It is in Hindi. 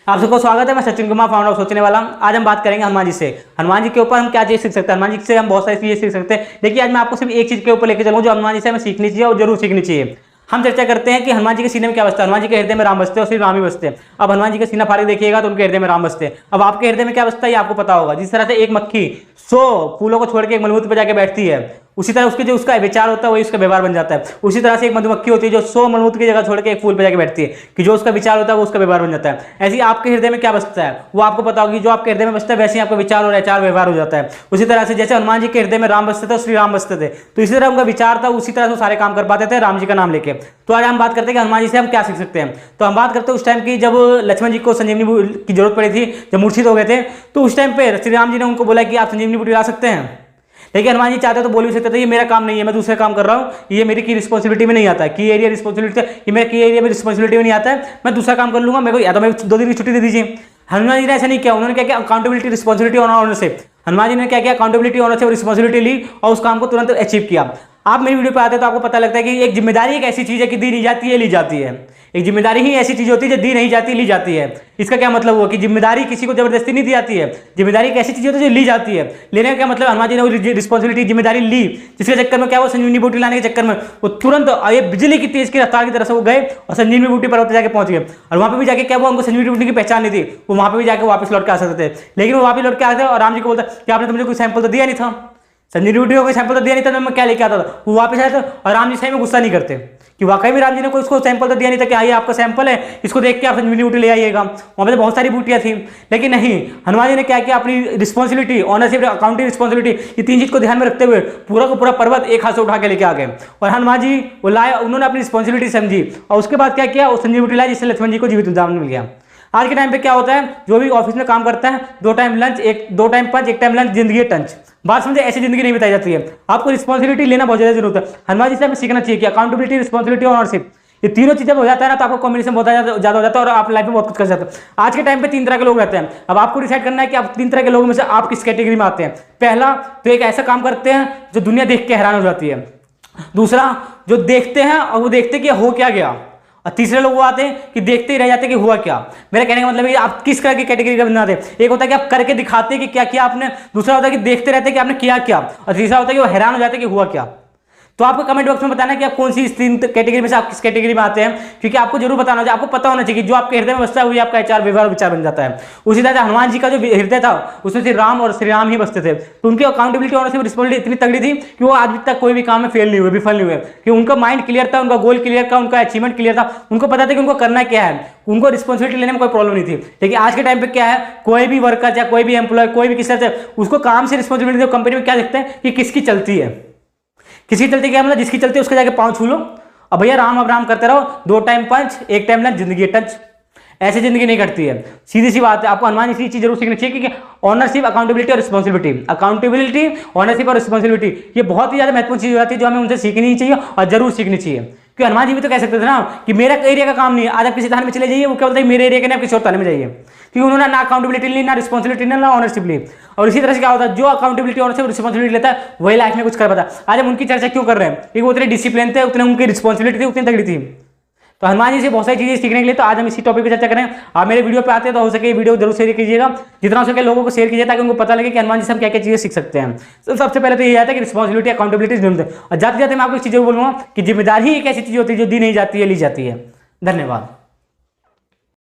आप सबको स्वागत है। मैं सचिन कुमार, फाउंडर ऑफ सोचने वाला। आज हम बात करेंगे हनुमान जी से। हनुमान जी के ऊपर हम क्या चीज़ सीख सकते हैं। हनुमान जी से हम बहुत सारी चीज़ें सीख सकते हैं। देखिए, आज मैं आपको सिर्फ एक चीज़ के ऊपर लेकर चलूँ जो हनुमान जी से हमें सीखनी चाहिए और जरूर सीखनी चाहिए। हम चर्चा करते हैं कि हनुमान जी के सीने में क्या बसता है। हनुमान जी के हृदय में राम बसते हैं और सिर्फ राम ही बसते हैं। अब हनुमान जी का सीना फाड़ देखिएगा तो उनके हृदय में राम बसते हैं। अब आपके हृदय में क्या बसता है ये आपको पता होगा। जिस तरह से एक मक्खी 100 फूलों को छोड़ के एक मलमूत्र पर जाकर बैठती है, उसी तरह उसके जो उसका विचार होता है वही उसका व्यवहार बन जाता है। उसी तरह से एक मधुमक्खी होती है जो 100 मलमूत्र की जगह छोड़ के एक फूल पे जाके बैठती है कि जो उसका विचार होता है वो उसका व्यवहार बन जाता है। ऐसे ही आपके हृदय में क्या बसता है वो आपको पता होगी। जो आपके हृदय में बसता है वैसे ही आपका विचार और आचार व्यवहार हो जाता है। उसी तरह से जैसे हनुमान जी के हृदय में राम बसते थे और श्री राम बसते थे, तो इसी तरह उनका विचार था, उसी तरह से वो सारे काम कर पाते थे राम जी का नाम लेके। तो आज हम बात करते हैं कि हनुमान जी से हम क्या सीख सकते हैं। तो हम बात करते हैं उस टाइम की जब लक्ष्मण जी को संजीवनी की जरूरत पड़ी थी, जब मूर्छित हो गए थे, तो उस टाइम पे श्री राम जी ने उनको बोला कि आप संजीवनी बूटी ला सकते हैं। लेकिन हनुमान जी चाहते तो बोल भी सकते थे ये मेरा काम नहीं है, मैं दूसरे काम कर रहा हूँ, ये मेरी की रिस्पॉन्सिबिलिटी में नहीं आता है, की एरिया रिस्पॉन्सिबिलिटी, ये मेरे की एरिया में रिस्पॉन्सिबिलिटी में नहीं आता है, मैं दूसरा काम कर लूंगा, मेरे को या तो मैं 2 दिन की छुट्टी दे दीजिए। हनुमान जी ने ऐसा नहीं किया। उन्होंने क्या किया, अकाउंटेबिलिटी, रिस्पॉन्सिबिलिटी और ऑनरशिप। हनुमान जी ने क्या किया, अकाउंटेबिलिटी, ऑनरशिप और रिस्पॉन्सिबिलिटी ली और उस काम को तुरंत अचीव किया। आप मेरी वीडियो पे आते हैं तो आपको पता लगता है कि एक जिम्मेदारी एक ऐसी चीज है कि दी नहीं जाती है, ली जाती है। एक जिम्मेदारी ही ऐसी चीज होती है जो दी नहीं जाती, ली जाती है। इसका क्या मतलब हुआ कि जिम्मेदारी किसी को जबरदस्ती नहीं दी जाती है। जिम्मेदारी एक ऐसी चीज होती है जो ली जाती है। लेने का क्या मतलब, हनुमान जी ने रिस्पॉन्सिबिलिटी, जिम्मेदारी ली, जिसके चक्कर में क्या वो संजीवनी बूटी लाने के चक्कर में वो तुरंत ये बिजली की तेज की रफ्तार की तरह से वो गए और संजीवनी बूटी पर्वत जाके पहुंच गए। और वहां पर भी जाके क्या वो उनको संजीवनी बूटी की पहचान नहीं थी, वो वहां पर भी जाकर वापस लौट के आ सकते थे। लेकिन वो वापस लौट के आते और राम जी को बोलता कि आपने तो मुझे कोई सैंपल तो दिया नहीं था, संजीवनी बूटी को कोई सैंपल तो दिया नहीं था, मैं क्या लेके आता था। वो वापस आया था और राम जी सही में गुस्सा नहीं करते कि वाकई में राम जी ने कोई उसको सैंपल तो दिया नहीं था कि आइए आपका सैंपल है, इसको देख के आप संजीवनी बूटी ले आइएगा। वहाँ पे तो बहुत सारी बूटियाँ थी, लेकिन नहीं, हनुमान जी ने क्या किया, अपनी रिस्पॉन्सिबिलिटी, ऑनरशिप, अकाउंटिंग रिस्पॉन्सिबिलिटी, ये 3 चीज को ध्यान में रखते हुए पूरा का पूरा पर्वत एक हाथ से उठा के लेके आ गए। और हनुमान जी वो लाए, उन्होंने अपनी रिस्पॉन्सिबिलिटी समझी और उसके बाद क्या किया, वो संजीवनी बूटी लाई जिससे लक्ष्मण जी को जीवित उद्धार मिल गया। आज के टाइम पे क्या होता है, जो भी ऑफिस में काम करता है 2 टाइम लंच, 2 टाइम पंच, 1 टाइम लंच, जिंदगी टंच। बात समझे, ऐसी जिंदगी नहीं बिताई जाती है। आपको रिस्पॉन्सिबिलिटी लेना बहुत ज्यादा जरूरत है। हनुमान जी से हमें सीखना चाहिए कि अकाउंटेबिलिटी, रिस्पॉन्सिबिलिटी और ऑनरशिप, ये तीनों चीजें हो जाता है ना तो आपको कॉम्बिनेशन बहुत ज्यादा हो जाता है और आप लाइफ में बहुत कुछ कर सकते हैं। आज के टाइम पे 3 तरह के लोग रहते हैं। अब आपको डिसाइड करना है कि आप 3 तरह के लोगों में से आप किस कैटेगरी में आते हैं। पहला तो एक ऐसा काम करते हैं जो दुनिया देख के हैरान हो जाती है। दूसरा, जो देखते हैं और वो देखते कि हो क्या गया। और तीसरे लोग वो आते हैं कि देखते ही रह जाते हैं कि हुआ क्या। मेरा कहने का मतलब है कि आप किस तरह की कैटेगरी का बंदे आते हैं। एक होता है कि आप करके दिखाते हैं कि क्या किया आपने, दूसरा होता है कि देखते रहते हैं कि आपने किया क्या, और तीसरा होता है कि वो हैरान हो जाते हैं कि हुआ क्या। तो आपको कमेंट बॉक्स में बताना कि आप कौन सी इस 3 कैटेगरी में से आप किस कैटेगरी में आते हैं, क्योंकि आपको जरूर बताना चाहिए। आपको पता होना चाहिए कि जो आपके हृदय में बसता है वही आपका आचार व्यवहार विचार बन जाता है। उसी तरह से हनुमान जी का जो हृदय था उसमें से राम और श्री राम ही बसते थे, तो उनकी अकाउंटेबिलिटी और रिस्पॉन्सिबिलिटी इतनी तगड़ी थी कि वो आज तक कोई भी काम में फेल नहीं हुए, विफल नहीं हुए, कि उनका माइंड क्लियर था, उनका गोल क्लियर था, उनका अचीवमेंट क्लियर था, उनको पता था कि उनको करना क्या है, उनको रिस्पॉन्सिबिलिटी लेने में कोई प्रॉब्लम नहीं थी। लेकिन आज के टाइम पे क्या है, कोई भी वर्कर या कोई भी एम्प्लॉय, कोई भी किसी तरह से उसको काम से रिस्पॉन्सिबिलिटी, कंपनी में क्या देखते हैं कि किसकी चलती है, किसकी चलती क्या मतलब, जिसकी चलती है उसके जाके पाँव छू लो और भैया राम अब राम करते रहो, 2 टाइम पंच, 1 टाइम लंच, जिंदगी टच। ऐसी जिंदगी नहीं कटती है, सीधी सी बात है। आपको हनुमान जी चीज जरूर सीखनी चाहिए कि ऑनरशिप, अकाउंटेबिलिटी और रिस्पॉन्सिबिलिटी, अकाउंटेबिलिटी, ऑनरशिप और रिस्पॉन्सिबिलिटी, ये बहुत ही ज्यादा महत्वपूर्ण चीज हो जाती है जो हमें उनसे सीखनी चाहिए और जरूर सीखनी चाहिए। क्योंकि हनुमान जी भी तो कह सकते थे ना कि मेरा एरिया का काम नहीं है, आज आप किसी थाने में चले जाइए, वो क्या बोलते हैं मेरे एरिया के नहीं, आप किसी और थाने में जाइए, क्योंकि उन्होंने ना अकाउंटेबिलिटी ली, ना रिस्पॉन्सिबिलिटी, ना ऑनरशिप ली। और इसी तरह से क्या होता है, जो अकाउंटेबिलिटी, ऑनरशिप, रिस्पॉन्सिबिलिटी लेता है वही लाइफ में कुछ कर पाता है। आज हम उनकी चर्चा क्यों कर रहे हैं, क्योंकि वो उतने डिसिप्लिन थे, उतने उनकी रिस्पॉन्सिबिलिटी थी, उतनी तगड़ी थी। तो हनुमान जी से बहुत सारी चीजें सीखने के लिए तो आज हम इसी टॉपिक पर चर्चा करें। आप मेरे वीडियो पे आते हैं तो हो सके वीडियो जरूर शेयर कीजिएगा, जितना हो सके लोगों को शेयर कीजिए ताकि उनको पता लगे कि हनुमान जी से हम क्या क्या चीजें सीख सकते हैं। तो सबसे पहले तो ये आता है कि रिस्पॉन्सिबिलिटी, अकाउंटेबिलिटी जरूर है। और जाते जाते मैं आपको एक चीज बोलूंगा कि जिम्मेदारी ही एक ऐसी चीज होती है जो दी नहीं जाती है, ली जाती है। धन्यवाद।